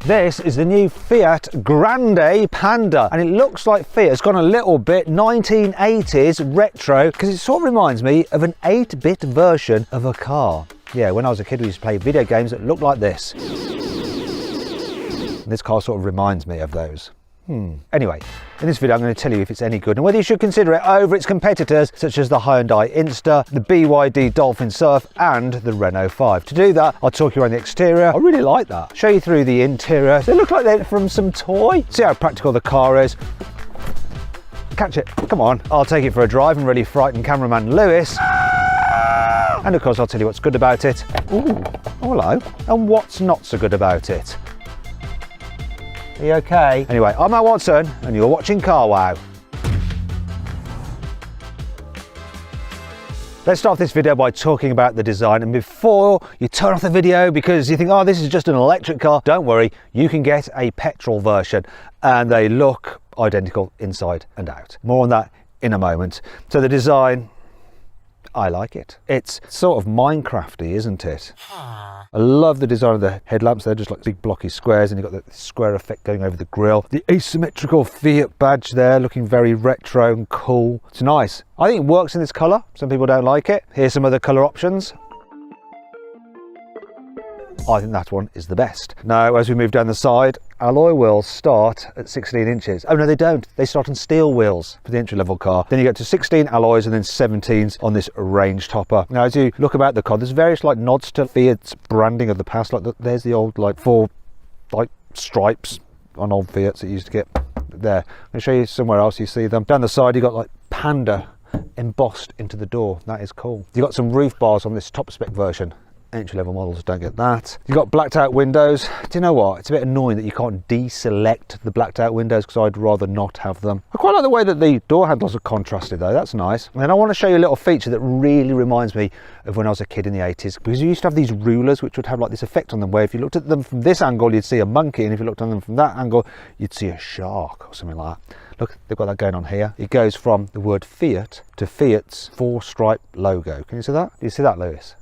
This is the new Fiat Grande Panda, and it looks like Fiat's gone a little bit 1980s retro, because it sort of reminds me of an 8-bit version of a car. Yeah, when I was a kid we used to play video games that looked like this. And this car sort of reminds me of those. Anyway, in this video I'm going to tell you if it's any good and whether you should consider it over its competitors such as the Hyundai Insta, the BYD Dolphin Surf and the Renault 5. To do that, I'll talk you around the exterior. I really like that. Show you through the interior. They look like they're from some toy. See how practical the car is. Catch it. Come on. I'll take it for a drive and really frighten cameraman Lewis. And of course I'll tell you what's good about it. Ooh, oh hello. And what's not so good about it. Are you okay? Anyway, I'm Matt Watson and you're watching Carwow. Let's start this video by talking about the design, and before you turn off the video because you think, oh, this is just an electric car, don't worry, you can get a petrol version and they look identical inside and out. More on that in a moment. So the design, I like it. It's sort of Minecrafty, isn't it? I love the design of the headlamps. They're just like big blocky squares, and you've got the square effect going over the grille. The asymmetrical Fiat badge there, looking very retro and cool. It's nice. I think it works in this colour. Some people don't like it. Here's some other colour options. I think that one is the best. Now, as we move down the side, alloy wheels start at 16 inches. Oh no, they don't. They start on steel wheels for the entry-level car. Then you get to 16 alloys and then 17s on this range topper. Now, as you look about the car, there's various like nods to Fiat's branding of the past. Like there's the old like 4 like stripes on old Fiats that you used to get there. I'm going to show you somewhere else you see them. Down the side, you got like Panda embossed into the door. That is cool. You got some roof bars on this top spec version. Entry-level models don't get that. You've got blacked out windows. Do you know what? It's a bit annoying that you can't deselect the blacked out windows because I'd rather not have them. I quite like the way that the door handles are contrasted though. That's nice. And then I want to show you a little feature that really reminds me of when I was a kid in the 80s, because you used to have these rulers which would have like this effect on them where if you looked at them from this angle you'd see a monkey, and if you looked at them from that angle you'd see a shark or something like that. Look, they've got that going on here. It goes from the word Fiat to Fiat's 4-stripe logo. Can you see that? Do you see that, Lewis?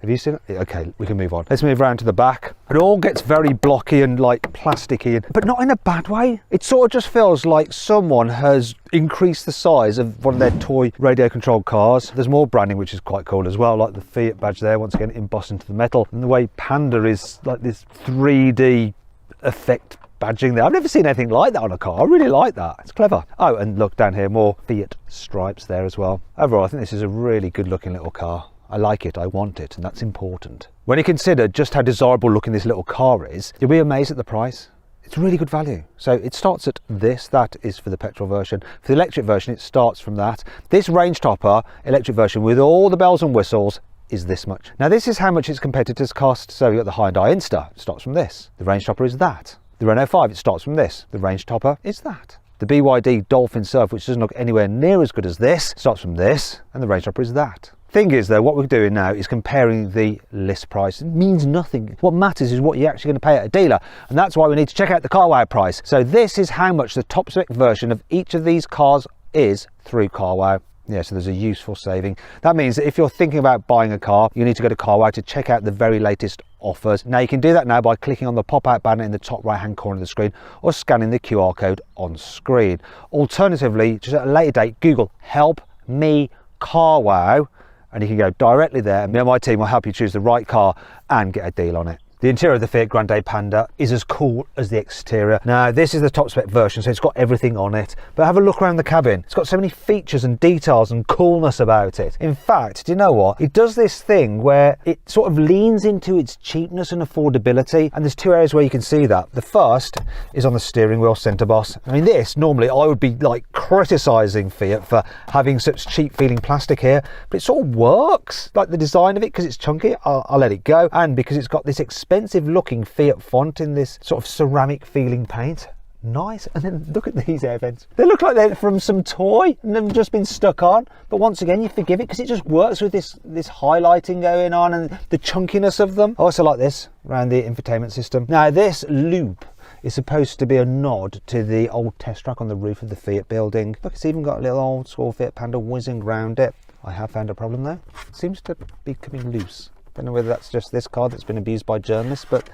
Have you seen it? Okay, we can move on. Let's move around to the back. It all gets very blocky and like plasticky, but not in a bad way. It sort of just feels like someone has increased the size of one of their toy radio controlled cars. There's more branding which is quite cool as well, like the Fiat badge there, once again embossed into the metal. And the way Panda is like this 3D effect badging there. I've never seen anything like that on a car. I really like that. It's clever. Oh, and look down here, more Fiat stripes there as well. Overall, I think this is a really good looking little car. I like it, I want it, and that's important. When you consider just how desirable looking this little car is, you'll be amazed at the price. It's really good value. So it starts at this, that is for the petrol version. For the electric version, it starts from that. This range topper electric version with all the bells and whistles is this much. Now this is how much its competitors cost. So you've got the Hyundai Insta, it starts from this. The range topper is that. The Renault 5, it starts from this. The range topper is that. The BYD Dolphin Surf, which doesn't look anywhere near as good as this, starts from this, and the range topper is that. Thing is though, what we're doing now is comparing the list price. It means nothing. What matters is what you're actually going to pay at a dealer, and that's why we need to check out the Carwow price. So this is how much the top spec version of each of these cars is through Carwow. Yeah, so there's a useful saving. That means that if you're thinking about buying a car, you need to go to Carwow to check out the very latest offers. Now you can do that now by clicking on the pop-out banner in the top right hand corner of the screen or scanning the QR code on screen. Alternatively, just at a later date, Google "Help Me Carwow" and you can go directly there, and me and my team will help you choose the right car and get a deal on it. The interior of the Fiat Grande Panda is as cool as the exterior. Now this is the top spec version, so it's got everything on it, but have a look around the cabin. It's got so many features and details and coolness about it. In fact, do you know what? It does this thing where it sort of leans into its cheapness and affordability, and there's 2 areas where you can see that. The first is on the steering wheel centre boss. I mean this, normally I would be like criticising Fiat for having such cheap feeling plastic here, but it sort of works. Like the design of it, because it's chunky, I'll let it go, and because it's got this expensive looking Fiat font in this sort of ceramic feeling paint. Nice. And then look at these air vents. They look like they're from some toy and they've just been stuck on, but once again you forgive it because it just works with this highlighting going on and the chunkiness of them. I also like this around the infotainment system. Now this loop is supposed to be a nod to the old test track on the roof of the Fiat building. Look, it's even got a little old school Fiat Panda whizzing around it. I have found a problem though. It seems to be coming loose. Don't know whether that's just this car that's been abused by journalists, but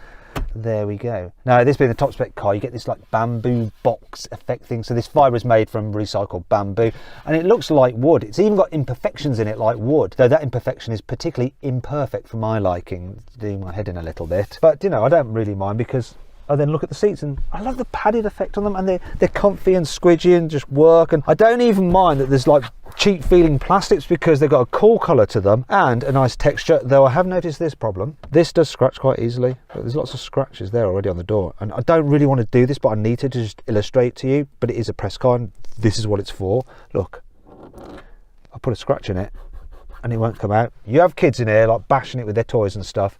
there we go. Now, this being the top spec car, you get this like bamboo box effect thing. So this fibre is made from recycled bamboo, and it looks like wood. It's even got imperfections in it like wood, though that imperfection is particularly imperfect for my liking. It's doing my head in a little bit, but you know, I don't really mind, because I then look at the seats and I love the padded effect on them, and they're comfy and squidgy and just work. And I don't even mind that there's like cheap feeling plastics, because they've got a cool colour to them and a nice texture, though I have noticed this problem. This does scratch quite easily. There's lots of scratches there already on the door, and I don't really want to do this, but I need to just illustrate to you. But it is a press car, and this is what it's for. Look, I put a scratch in it and it won't come out. You have kids in here like bashing it with their toys and stuff,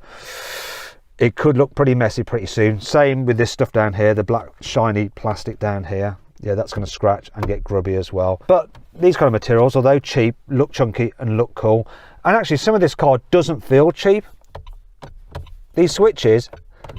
it could look pretty messy pretty soon. Same with this stuff down here, the black shiny plastic down here. Yeah, that's going to scratch and get grubby as well. But these kind of materials, although cheap, look chunky and look cool. And actually, some of this car doesn't feel cheap. These switches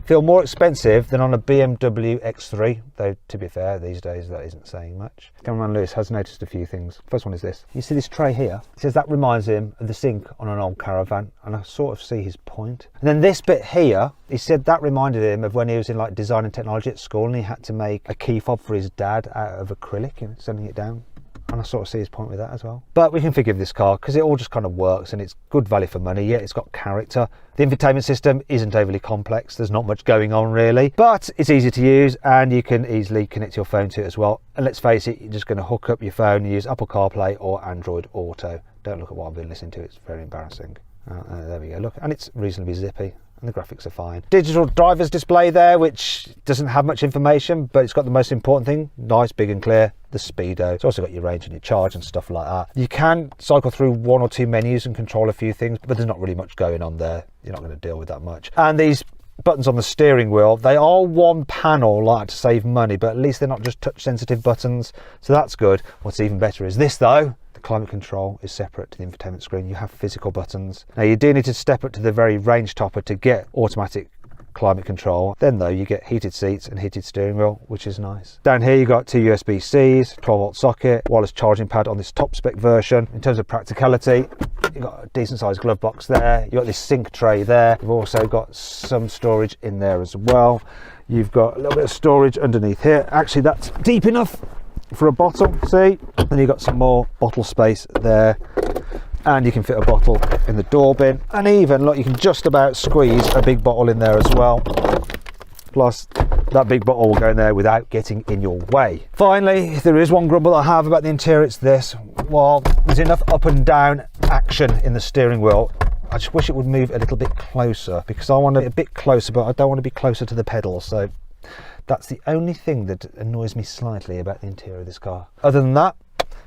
feel more expensive than on a BMW X3, though to be fair, these days that isn't saying much. Cameraman Lewis has noticed a few things. First one is this. You see this tray here? He says that reminds him of the sink on an old caravan, and I sort of see his point. And then this bit here, he said that reminded him of when he was in like design and technology at school, and he had to make a key fob for his dad out of acrylic and sending it down. And I sort of see his point with that as well. But we can forgive this car because it all just kind of works, and it's good value for money. Yeah, it's got character. The infotainment system isn't overly complex. There's not much going on really, but it's easy to use, and you can easily connect your phone to it as well. And let's face it, you're just going to hook up your phone and use Apple CarPlay or Android Auto. Don't look at what I've been listening to. It's very embarrassing. There we go. Look, and it's reasonably zippy. And the graphics are fine. Digital driver's display there, which doesn't have much information, but it's got the most important thing, nice, big and clear, the speedo. It's also got your range and your charge and stuff like that. You can cycle through one or two menus and control a few things, but there's not really much going on there. You're not going to deal with that much. And these buttons on the steering wheel, they are one panel, like to save money, but at least they're not just touch sensitive buttons, so that's good. What's even better is this though. Climate control is separate to the infotainment screen. You have physical buttons. Now you do need to step up to the very range topper to get automatic climate control. Then though, you get heated seats and heated steering wheel, which is nice. Down here you got two USB-Cs, 12-volt socket, wireless charging pad on this top spec version. In terms of practicality, you've got a decent sized glove box there. You've got this sync tray there. You've also got some storage in there as well. You've got a little bit of storage underneath here. Actually, that's deep enough for a bottle, see? Then you've got some more bottle space there, and you can fit a bottle in the door bin, and even look, you can just about squeeze a big bottle in there as well. Plus that big bottle will go in there without getting in your way. Finally, if there is one grumble I have about the interior, it's this. Well, there's enough up and down action in the steering wheel. I just wish it would move a little bit closer, because I want it a bit closer, but I don't want to be closer to the pedals. So that's the only thing that annoys me slightly about the interior of this car. Other than that,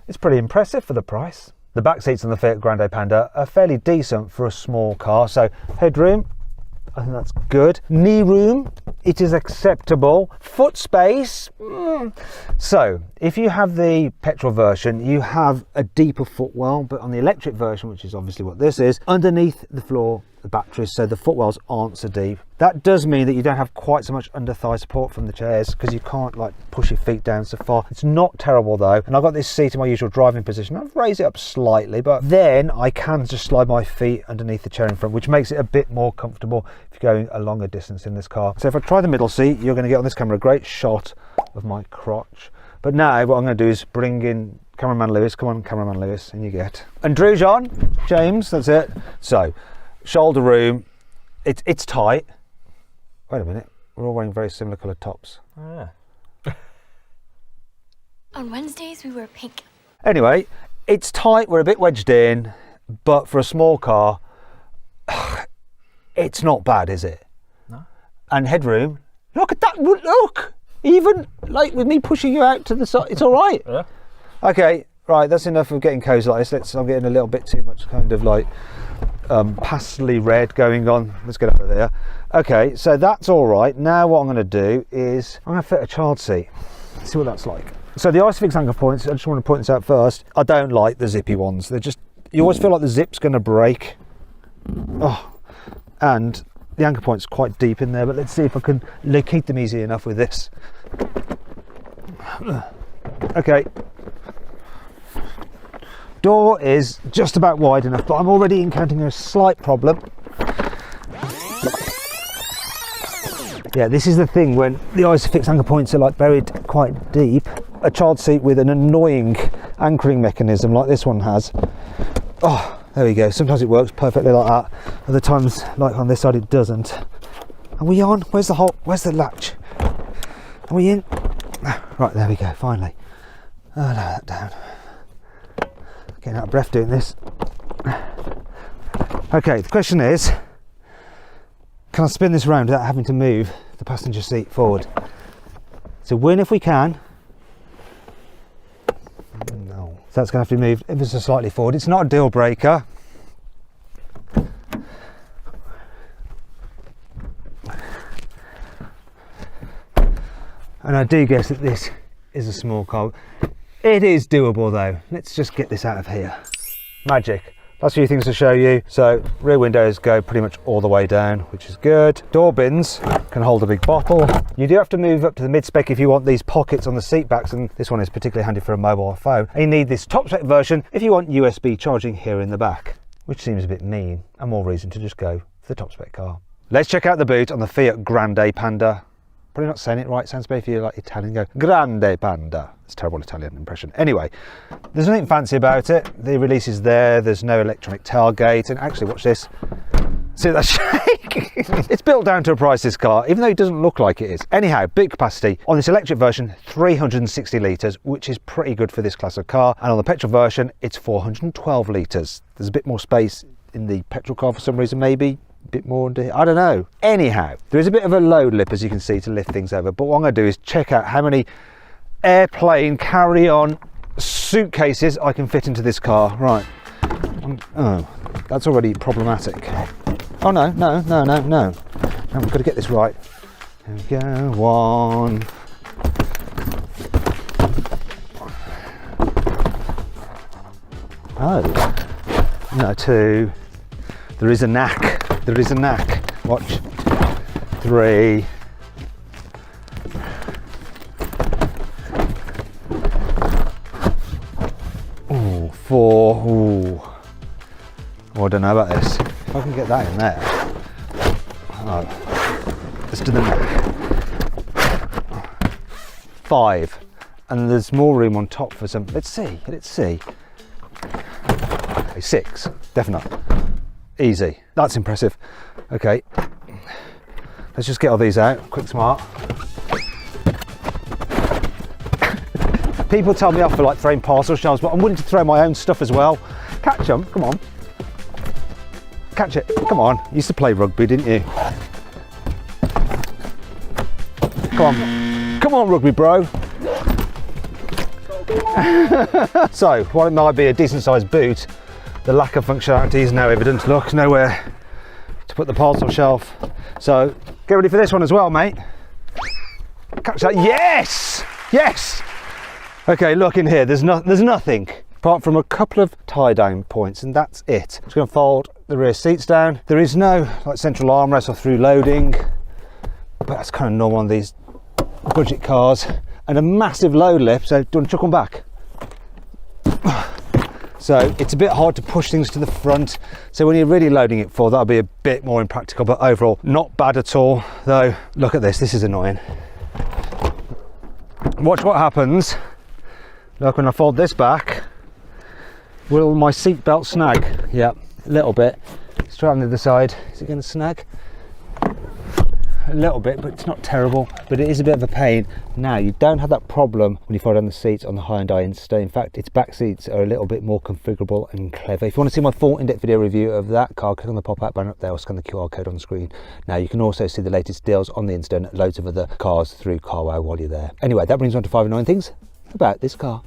it's pretty impressive for the price. The back seats on the Fiat Grande Panda are fairly decent for a small car. So headroom, I think that's good. Knee room, it is acceptable. Foot space, So if you have the petrol version, you have a deeper footwell, but on the electric version, which is obviously what this is, underneath the floor, the batteries, so the footwells aren't so deep. That does mean that you don't have quite so much under thigh support from the chairs, because you can't like push your feet down so far. It's not terrible though, and I've got this seat in my usual driving position. I've raised it up slightly, but then I can just slide my feet underneath the chair in front, which makes it a bit more comfortable if you're going a longer distance in this car. So if I try the middle seat, you're going to get on this camera a great shot of my crotch. But now what I'm going to do is bring in cameraman Lewis. Come on, cameraman Lewis, and you get. And Drew John, James, that's it. So shoulder room, it's tight. Wait a minute, we're all wearing very similar coloured tops. Oh, yeah. On Wednesdays we wear pink. Anyway, it's tight, we're a bit wedged in, but for a small car, it's not bad, is it? No. And headroom, look at that, look! Even like with me pushing you out to the side, it's all right. Yeah. Okay, right, that's enough of getting cozy like this. I'm getting a little bit too much kind of like pastely red going on. Let's get out of there. Okay, so that's all right. Now what I'm going to do is I'm going to fit a child seat. Let's see what that's like. So the Isofix anchor points, I just want to point this out first. I don't like the zippy ones. They're just, you always feel like the zip's going to break. Oh, and the anchor point's quite deep in there, but let's see if I can locate them easy enough with this. Okay. Door is just about wide enough, but I'm already encountering a slight problem. Yeah, this is the thing when the Isofix anchor points are like buried quite deep. A child seat with an annoying anchoring mechanism like this one has. Oh, there we go. Sometimes it works perfectly like that. Other times, like on this side, it doesn't. Are we on? Where's the hole? Where's the latch? Are we in? Right, there we go, finally. Oh, lower that down. Getting out of breath doing this. Okay, the question is, can I spin this around without having to move the passenger seat forward? It's a win if we can. No. So that's going to have to be moved ever so slightly forward. It's not a deal breaker. And I do guess that this is a small car. It is doable though. Let's just get this out of here. Magic. Last few things to show you. So rear windows go pretty much all the way down, which is good. Door bins can hold a big bottle. You do have to move up to the mid-spec if you want these pockets on the seat backs, and this one is particularly handy for a mobile phone. And you need this top-spec version if you want USB charging here in the back, which seems a bit mean, and more reason to just go for the top-spec car. Let's check out the boot on the Fiat Grande Panda. Probably not saying it right. Sounds better if you're like Italian. Go Grande Panda. It's a terrible Italian impression. Anyway, there's nothing fancy about it. The release is there. There's no electronic tailgate. And actually, watch this. See that shake? It's built down to a price, this car, even though it doesn't look like it is. Anyhow, big capacity. On this electric version, 360 litres, which is pretty good for this class of car. And on the petrol version, it's 412 litres. There's a bit more space in the petrol car for some reason, maybe. Bit more, I don't know. Anyhow, there is a bit of a load lip, as you can see, to lift things over, but what I'm going to do is check out how many airplane carry-on suitcases I can fit into this car. Right. Oh, that's already problematic. Oh no. I've got to get this right. There we go. 1. Oh no. 2. There is a knack. Watch. 3. Ooh, 4. Ooh. Oh, I don't know about this. If I can get that in there. Oh. Let's do the neck. 5. And there's more room on top for some. Let's see. Okay, 6. Definitely. Easy. That's impressive. Okay, let's just get all these out. Quick smart. People tell me off for like throwing parcel shelves, but I'm willing to throw my own stuff as well. Catch them. Come on. Catch it. Come on. You used to play rugby, didn't you? Come on, rugby bro. So, while it might be a decent sized boot, the lack of functionality is now evident. Look, nowhere to put the parcel shelf. So get ready for this one as well, mate. Catch that. Yes. Okay, look in here. There's nothing apart from a couple of tie down points, and that's it. Just going to fold the rear seats down. There is no like central armrest or through loading, but that's kind of normal on these budget cars. And a massive load lip. So do you want to chuck one back? So it's a bit hard to push things to the front. So when you're really loading it full, that'll be a bit more impractical, but overall not bad at all. Though, look at this is annoying. Watch what happens. Look, when I fold this back, will my seat belt snag? Yeah, a little bit. Let's try on the other side. Is it going to snag? A little bit, but it's not terrible, but it is a bit of a pain. Now, you don't have that problem when you fold down the seats on the Hyundai Insta. In fact, its back seats are a little bit more configurable and clever. If you want to see my full in-depth video review of that car, click on the pop-up banner up there or scan the QR code on the screen. Now, you can also see the latest deals on the Insta and loads of other cars through CarWow while you're there. Anyway, that brings me on to 5 annoying things about this car.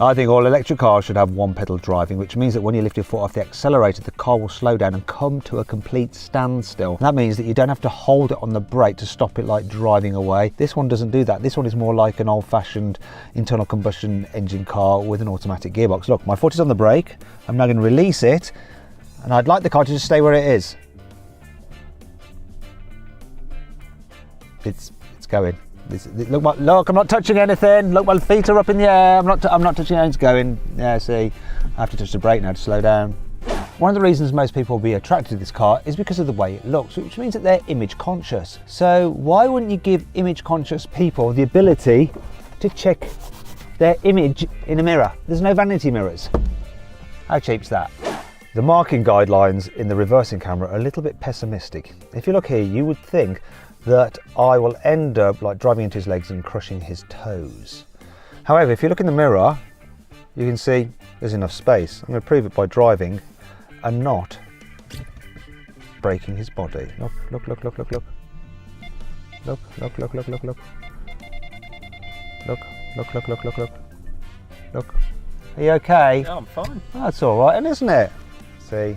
I think all electric cars should have one pedal driving, which means that when you lift your foot off the accelerator, the car will slow down and come to a complete standstill. That means that you don't have to hold it on the brake to stop it like driving away. This one doesn't do that. This one is more like an old-fashioned internal combustion engine car with an automatic gearbox. Look, my foot is on the brake. I'm now going to release it, and I'd like the car to just stay where it is. It's going. Look, I'm not touching anything. Look, my feet are up in the air. I'm not touching anything. It's going. Yeah, see, I have to touch the brake now to slow down. One of the reasons most people will be attracted to this car is because of the way it looks, which means that they're image conscious. So why wouldn't you give image conscious people the ability to check their image in a mirror? There's no vanity mirrors. How cheap's that? The marking guidelines in the reversing camera are a little bit pessimistic. If you look here, you would think that I will end up like driving into his legs and crushing his toes. However, if you look in the mirror, you can see there's enough space. I'm going to prove it by driving and not breaking his body. Look, look, look, look, look, look. Look, look, look, look, look, look. Look, look, look, look, look, look. Look. Are you okay? Yeah, I'm fine. That's all right, isn't it? See?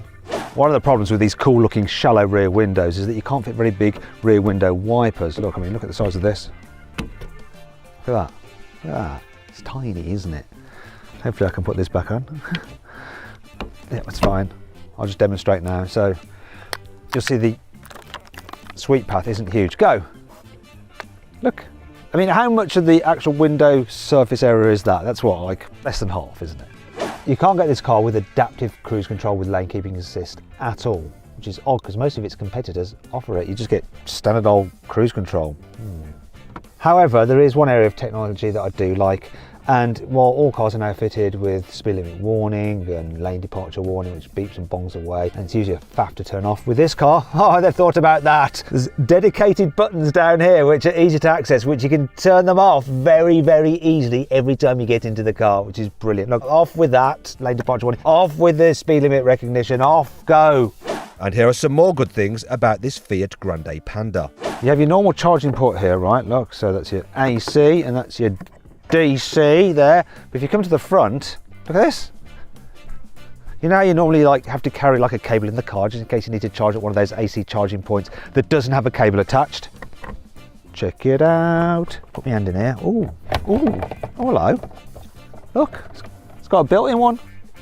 One of the problems with these cool looking shallow rear windows is that you can't fit very big rear window wipers. Look, I mean, look at the size of this. Look at that. Look at that. It's tiny, isn't it? Hopefully I can put this back on. Yeah, that's fine. I'll just demonstrate now. So you'll see the sweep path isn't huge. Go. Look. I mean, how much of the actual window surface area is that? That's what, like less than half, isn't it? You can't get this car with adaptive cruise control with lane keeping assist at all, which is odd because most of its competitors offer it. You just get standard old cruise control. However, there is one area of technology that I do like, and while all cars are now fitted with speed limit warning and lane departure warning, which beeps and bongs away, and it's usually a faff to turn off, with this car, oh, they've thought about that. There's dedicated buttons down here which are easy to access, which you can turn them off very, very easily every time you get into the car, which is brilliant. Look, off with that lane departure warning, off with the speed limit recognition, off, go. And here are some more good things about this Fiat Grande Panda. You have your normal charging port here, right? Look, so that's your AC and that's your DC there. But if you come to the front, look at this. You know how you normally like have to carry like a cable in the car just in case you need to charge at one of those AC charging points that doesn't have a cable attached? Check it out. Put my hand in here. Ooh, ooh, oh hello. Look, it's got a built-in one.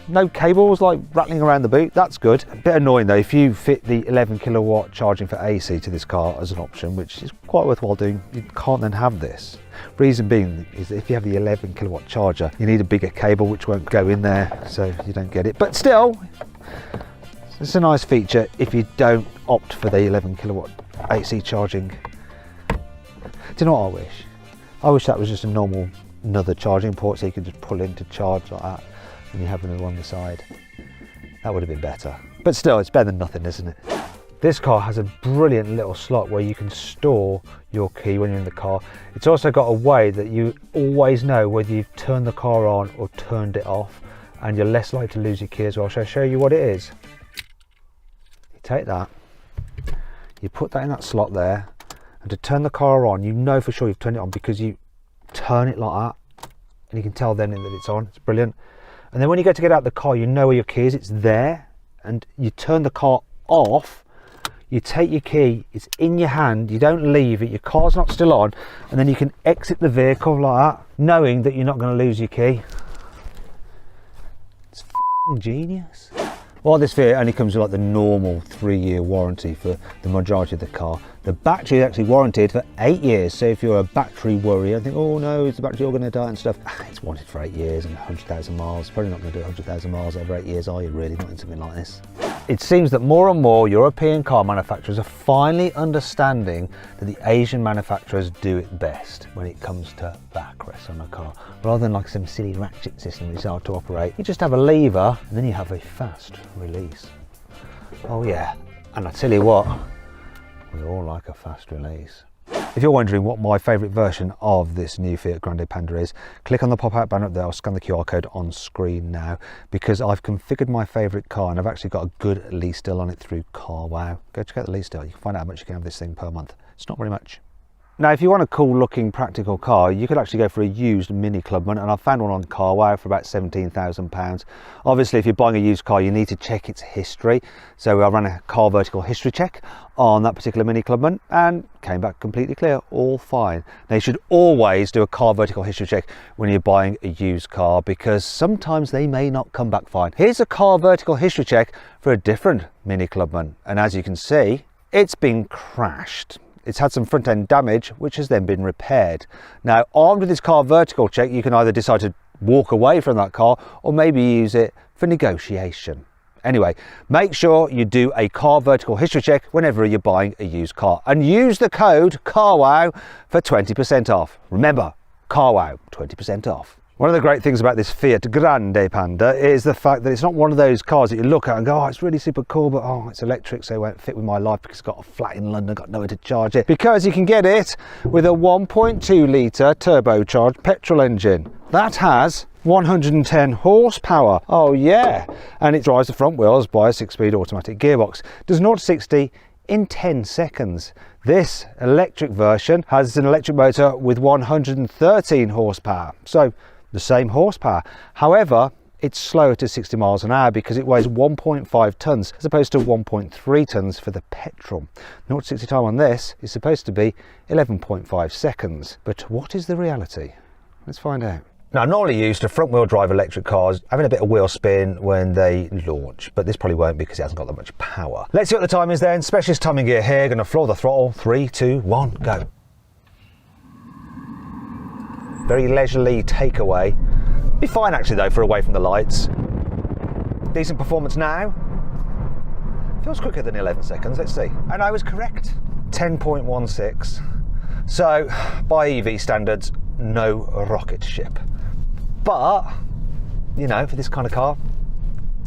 No cables like rattling around the boot. That's good. A bit annoying though if you fit the 11 kilowatt charging for AC to this car as an option, which is quite worthwhile doing. You can't then have this. Reason being is that if you have the 11 kilowatt charger, you need a bigger cable which won't go in there, so you don't get it. But still, it's a nice feature if you don't opt for the 11 kilowatt AC charging. Do you know what I wish? I wish that was just a normal another charging port so you could just pull in to charge like that. And you have another on the side. That would have been better. But still, it's better than nothing, isn't it? This car has a brilliant little slot where you can store your key when you're in the car. It's also got a way that you always know whether you've turned the car on or turned it off, and you're less likely to lose your key as well. Shall I show you what it is? You take that, you put that in that slot there, and to turn the car on, you know for sure you've turned it on because you turn it like that, and you can tell then that it's on. It's brilliant. And then when you go to get out of the car, you know where your key is, it's there, and you turn the car off, you take your key, it's in your hand, you don't leave it, your car's not still on, and then you can exit the vehicle like that, knowing that you're not going to lose your key. It's f***ing genius. While this Fiat only comes with like the normal 3-year warranty for the majority of the car, the battery is actually warranted for 8 years. So if you're a battery worrier and think, oh no, is the battery all going to die and stuff, it's warranted for 8 years and 100,000 miles. Probably not going to do 100,000 miles over 8 years, are you really? Not in something like this. It seems that more and more European car manufacturers are finally understanding that the Asian manufacturers do it best when it comes to backrest on a car. Rather than like some silly ratchet system you start to operate, you just have a lever and then you have a fast release. Oh yeah, and I tell you what, we all like a fast release. If you're wondering what my favourite version of this new Fiat Grande Panda is, click on the pop-out banner up there, I'll scan the QR code on screen now, because I've configured my favourite car and I've actually got a good lease deal on it through carwow. Go check out the lease deal, you can find out how much you can have this thing per month. It's not very much. Now, if you want a cool looking practical car, you could actually go for a used Mini Clubman, and I found one on carwow for about £17,000. Obviously, if you're buying a used car, you need to check its history. So I ran a car vertical history check on that particular Mini Clubman and came back completely clear, all fine. Now, you should always do a car vertical history check when you're buying a used car, because sometimes they may not come back fine. Here's a car vertical history check for a different Mini Clubman, and as you can see, it's been crashed. It's had some front end damage, which has then been repaired. Now, armed with this car vertical check, you can either decide to walk away from that car or maybe use it for negotiation. Anyway, make sure you do a car vertical history check whenever you're buying a used car, and use the code carwow for 20% off. Remember, carwow, 20% off. One of the great things about this Fiat Grande Panda is the fact that it's not one of those cars that you look at and go, oh, it's really super cool, but oh, it's electric, so it won't fit with my life because it's got a flat in London, got nowhere to charge it. Because you can get it with a 1.2 litre turbocharged petrol engine. That has 110 horsepower. Oh yeah, and it drives the front wheels by a 6-speed automatic gearbox. Does 0 to 60 in 10 seconds. This electric version has an electric motor with 113 horsepower. So the same horsepower. However, it's slower to 60 miles an hour because it weighs 1.5 tons as opposed to 1.3 tons for the petrol. 0 to 60 time on this is supposed to be 11.5 seconds. But what is the reality? Let's find out. Now, I'm normally used to front wheel drive electric cars having a bit of wheel spin when they launch, but this probably won't because it hasn't got that much power. Let's see what the time is then. Specialist timing gear here, gonna floor the throttle. 3, 2, 1, go. Very leisurely takeaway. Be fine actually though for away from the lights. Decent performance now. Feels quicker than 11 seconds, let's see. And I was correct. 10.16. So by EV standards, no rocket ship. But, you know, for this kind of car,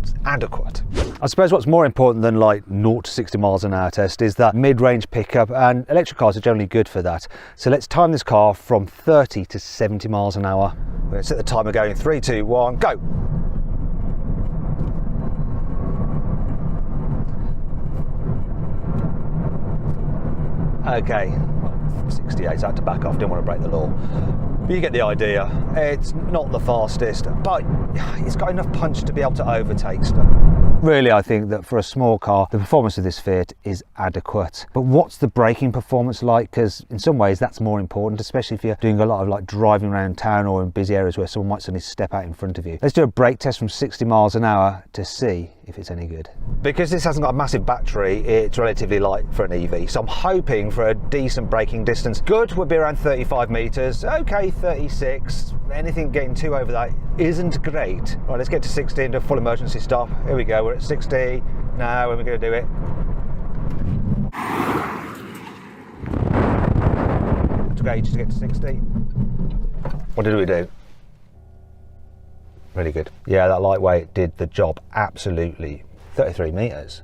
it's adequate. I suppose what's more important than like 0 to 60 miles an hour test is that mid-range pickup, and electric cars are generally good for that. So let's time this car from 30 to 70 miles an hour. We're going to set the timer going. 3, 2, 1, go. Okay, well, 68, I had to back off, didn't want to break the law. But you get the idea. It's not the fastest, but it's got enough punch to be able to overtake stuff. Really, I think that for a small car, the performance of this Fiat is adequate. But what's the braking performance like? Because in some ways that's more important, especially if you're doing a lot of like driving around town or in busy areas where someone might suddenly step out in front of you. Let's do a brake test from 60 miles an hour to see if it's any good. Because this hasn't got a massive battery, it's relatively light for an EV. So I'm hoping for a decent braking distance. Good would be around 35 meters. Okay, 36. Anything getting too over that isn't great. Right, let's get to 60 and do a full emergency stop. Here we go, we're at 60 now, and we're going to do it. It took ages to get to 60. What did we do? Really good. Yeah, that lightweight did the job absolutely. 33 meters.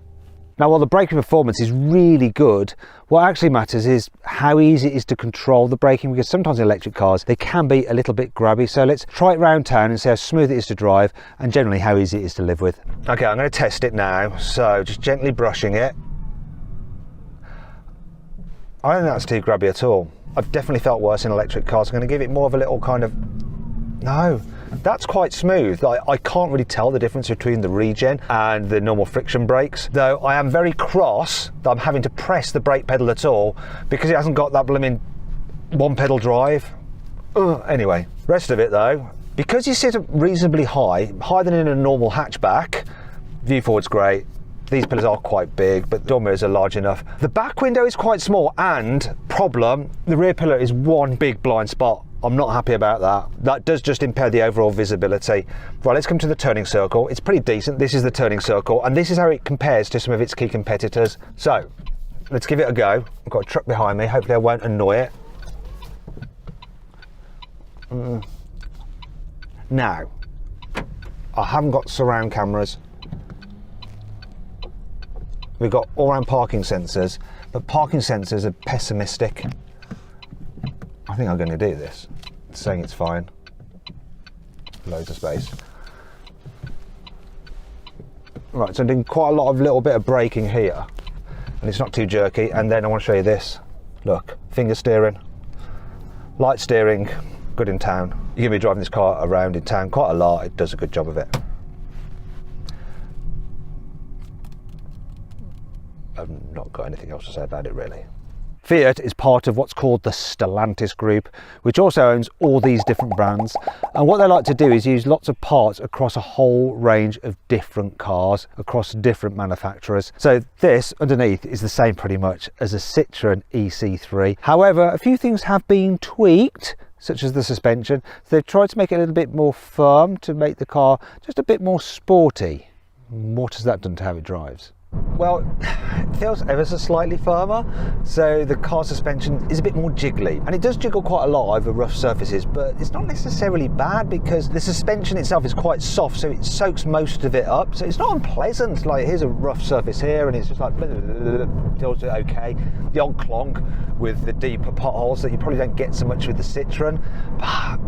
Now, while the braking performance is really good, what actually matters is how easy it is to control the braking, because sometimes in electric cars, they can be a little bit grabby. So let's try it round town and see how smooth it is to drive and generally how easy it is to live with. Okay, I'm going to test it now. So just gently brushing it. I don't think that's too grabby at all. I've definitely felt worse in electric cars. I'm going to give it more of a little kind of, no. That's quite smooth. I can't really tell the difference between the regen and the normal friction brakes, though I am very cross that I'm having to press the brake pedal at all because it hasn't got that blooming one pedal drive. Anyway, rest of it though, because you sit reasonably high, higher than in a normal hatchback, view forward's great. These pillars are quite big, but door mirrors are large enough. The back window is quite small, and problem, the rear pillar is one big blind spot. I'm not happy about that. That does just impair the overall visibility. Right, let's come to the turning circle. It's pretty decent. This is the turning circle, and this is how it compares to some of its key competitors. So, let's give it a go. I've got a truck behind me. Hopefully I won't annoy it. Now, I haven't got surround cameras. We've got all-round parking sensors, but parking sensors are pessimistic. I think I'm going to do this. It's saying it's fine. Loads of space. Right, so I'm doing quite a lot of little bit of braking here, and it's not too jerky. And then I want to show you this. Look, finger steering, light steering, good in town. You're going to be driving this car around in town quite a lot. It does a good job of it. I've not got anything else to say about it really. Fiat is part of what's called the Stellantis group, which also owns all these different brands. And what they like to do is use lots of parts across a whole range of different cars, across different manufacturers. So this underneath is the same pretty much as a Citroen EC3. However, a few things have been tweaked, such as the suspension. So they've tried to make it a little bit more firm to make the car just a bit more sporty. What has that done to how it drives? Well, it feels ever so slightly firmer, so the car suspension is a bit more jiggly, and it does jiggle quite a lot over rough surfaces, but it's not necessarily bad because the suspension itself is quite soft, so it soaks most of it up, so it's not unpleasant. Like, here's a rough surface here and it's just like feels okay. The odd clonk with the deeper potholes that you probably don't get so much with the Citroen, but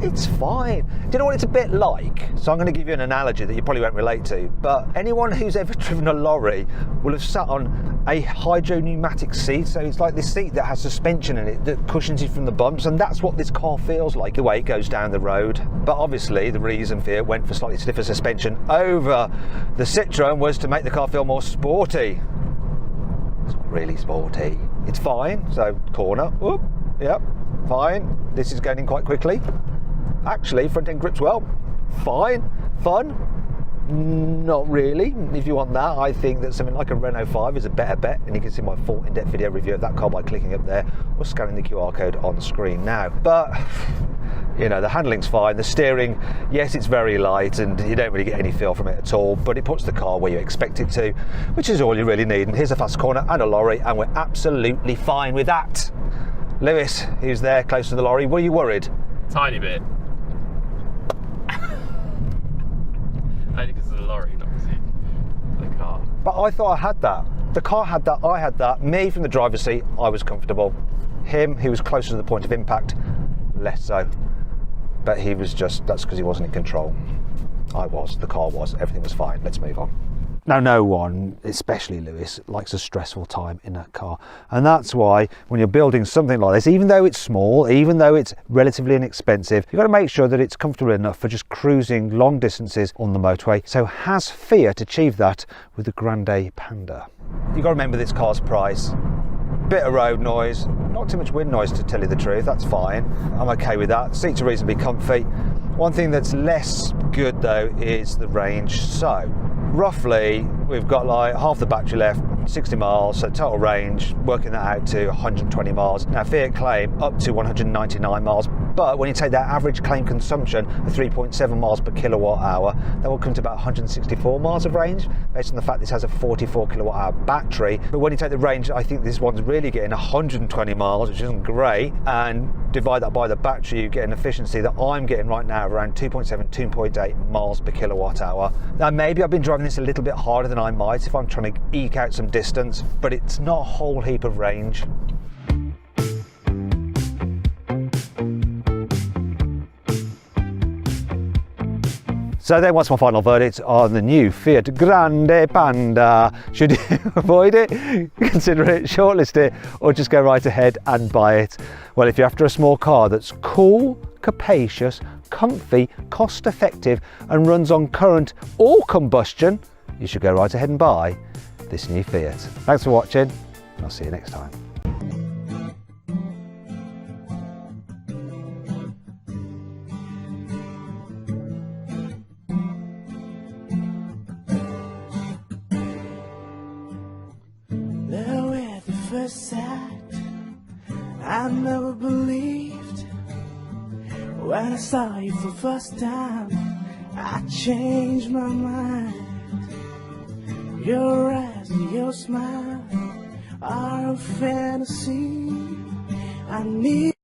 it's fine. Do you know what it's a bit like? So I'm going to give you an analogy that you probably won't relate to, but anyone who's ever driven a lorry will have sat on a hydro-pneumatic seat. So it's like this seat that has suspension in it that cushions you from the bumps, and that's what this car feels like the way it goes down the road. But obviously the reason Fiat went for slightly stiffer suspension over the Citroen was to make the car feel more sporty. It's not really sporty. It's fine. So corner, whoop, yep, fine. This is going in quite quickly. Actually, front end grips well, fine. Fun, not really. If you want that, I think that something like a Renault 5 is a better bet, and you can see my full in-depth video review of that car by clicking up there or scanning the QR code on screen now. But you know, the handling's fine. The steering, yes, it's very light and you don't really get any feel from it at all, but it puts the car where you expect it to, which is all you really need. And here's a fast corner and a lorry, and we're absolutely fine with that. Lewis, who's there close to the lorry, were you worried? Tiny bit. Only because of the lorry, not because of the car. But I thought I had that. The car had that, I had that. Me from the driver's seat, I was comfortable. Him, he was closer to the point of impact, less so. But he was just, that's because he wasn't in control. I was, the car was, everything was fine. Let's move on. Now, no one, especially Lewis, likes a stressful time in a car. And that's why when you're building something like this, even though it's small, even though it's relatively inexpensive, you've got to make sure that it's comfortable enough for just cruising long distances on the motorway. So has Fiat achieved that with the Grande Panda? You've got to remember this car's price. Bit of road noise, not too much wind noise to tell you the truth, that's fine. I'm okay with that. Seats are reasonably comfy. One thing that's less good though is the range. So roughly we've got like half the battery left, 60 miles, so total range, working that out to 120 miles. Now Fiat claim up to 199 miles, but when you take that average claim consumption of 3.7 miles per kilowatt hour, that will come to about 164 miles of range, based on the fact this has a 44 kilowatt hour battery. But when you take the range, I think this one's really getting 120 miles, which isn't great, and divide that by the battery, you get an efficiency that I'm getting right now of around 2.7, 2.8 miles per kilowatt hour. Now maybe I've been driving this a little bit harder than I might if I'm trying to eke out some distance, but it's not a whole heap of range. So then, what's my final verdict on the new Fiat Grande Panda? Should you avoid it, consider it, shortlist it, or just go right ahead and buy it? Well, if you're after a small car that's cool, capacious, comfy, cost effective, and runs on current or combustion, you should go right ahead and buy this new Fiat. Thanks for watching, and I'll see you next time. First sight, I never believed. When I saw you for the first time, I changed my mind. Your eyes and your smile are a fantasy. I need